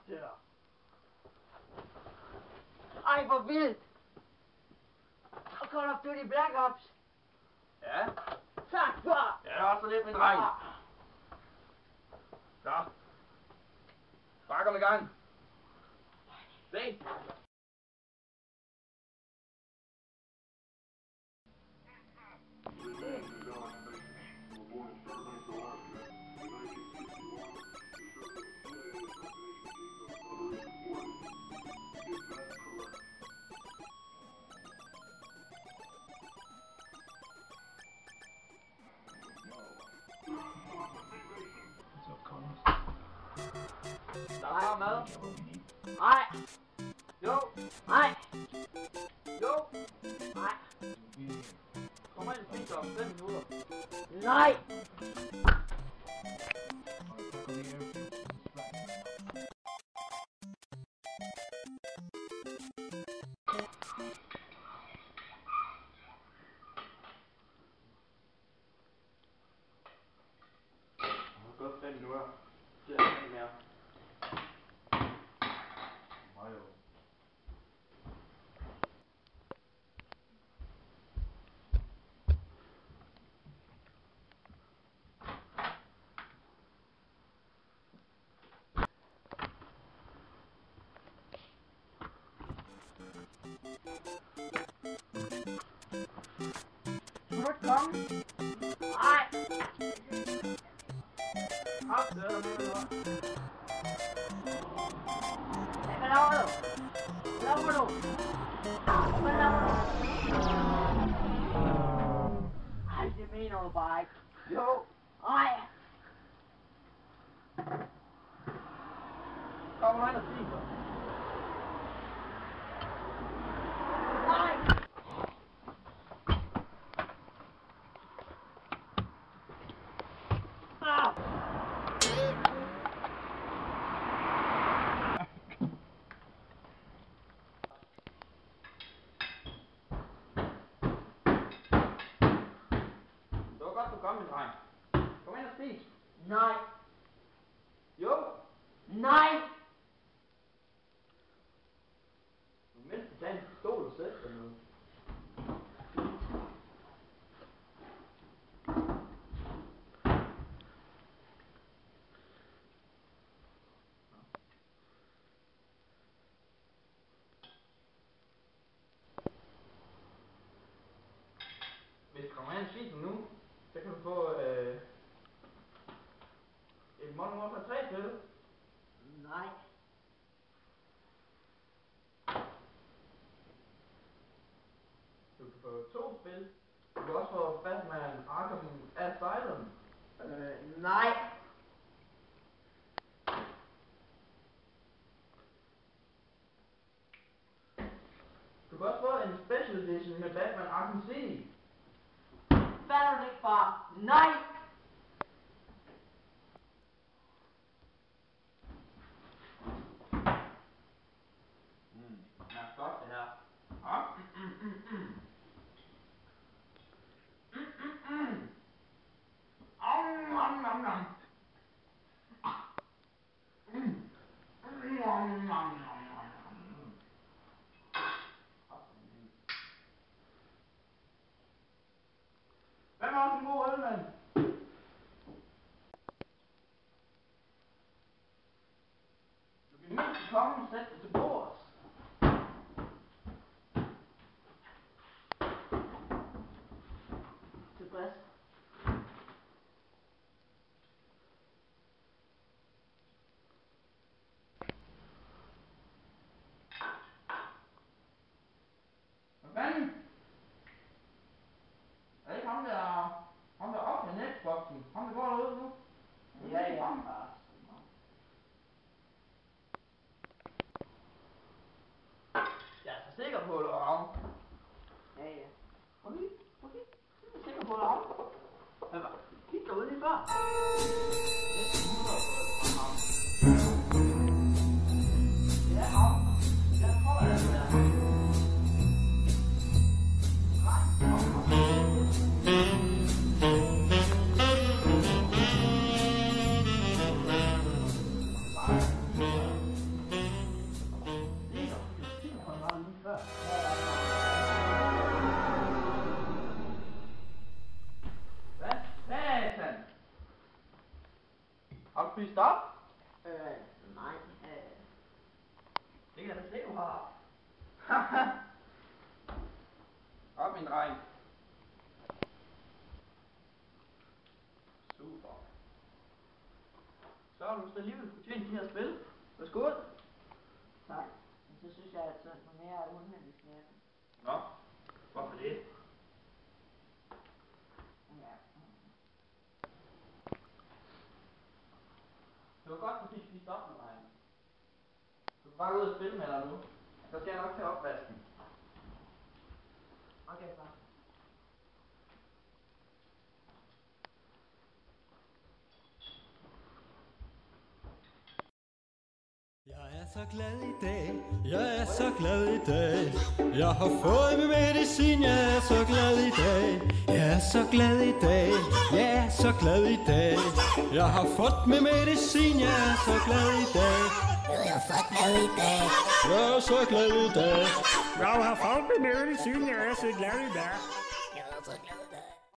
der. Ej, hvor vildt. Og Call of Duty Black Ops. Ja. Tak, far. Ja, det er også lidt, min dreng. Så. Bare kom i gang. Se. Der er bare mad. Nej. Jo. Nej. Jo. Nej. Kom ind og spise om 5 minutter. Nej. Det har gået 5 minutter. Det er ikke mere. Nej jo. Du må ikke komme. Nej. Hop, det er med noget. Hvad laver du? Hvad laver du? Hvad laver du? Ej, det mener du bare ikke. Jo. Nej. Kom nu ind og spiser. Nej. Ah. Det var godt, du kom, min dreng. Kom ind og spis. Nej. Jo. Nej. Du mindst tage en pistol og sætte dig noget. Hvis du kommer hen og spiser nu, så kan du få et Modern Warfare 3 til. Nej. Du kan få 2 spil. Du kan også få Batman Arkham Asylum. Nej. Du kan også få en special edition med Batman Arkham City. Fatter du ikke, far? Nej. Det er godt det her. Ja. Hvad var også en god øl, mand? Du kan mindst komme og sætte dig til bords. Tilfreds. Hvad fanden? Er det ikke ham der op med Netboxen? Ham der går derude nu? Ja, ja, far. Jeg er så sikker på, at du er ham. Ja, ja. Okay. Jeg er sikker på, at du er ham. Hvad var? Kig derude lige før. Det er ham. Jeg tror, at det er ham. skifte op? Nej. Det kan jeg da se, du har. Op, min dreng. Super. Så har du så alligevel fortjent de her spil. Værsgo. Tak. Men så synes jeg, at noget mere er underholdningslærer. Nå, hvorfor det? Ja. Det var godt, du fik spist op med mig. Du kan bare gå ud og spille med dig nu. Så skal jeg nok tage opvasken. Okay, far. Jeg er så glad i dag, jeg er så glad i dag. Jeg har fået min medicin, jeg er så glad i dag. Jeg er så glad i dag, jeg er så glad i dag. Jeg har fået min medicin, jeg er så glad i dag. Jeg er så glad i dag. Jeg er så glad i dag. Jeg har fået min medicin, jeg er så glad i dag.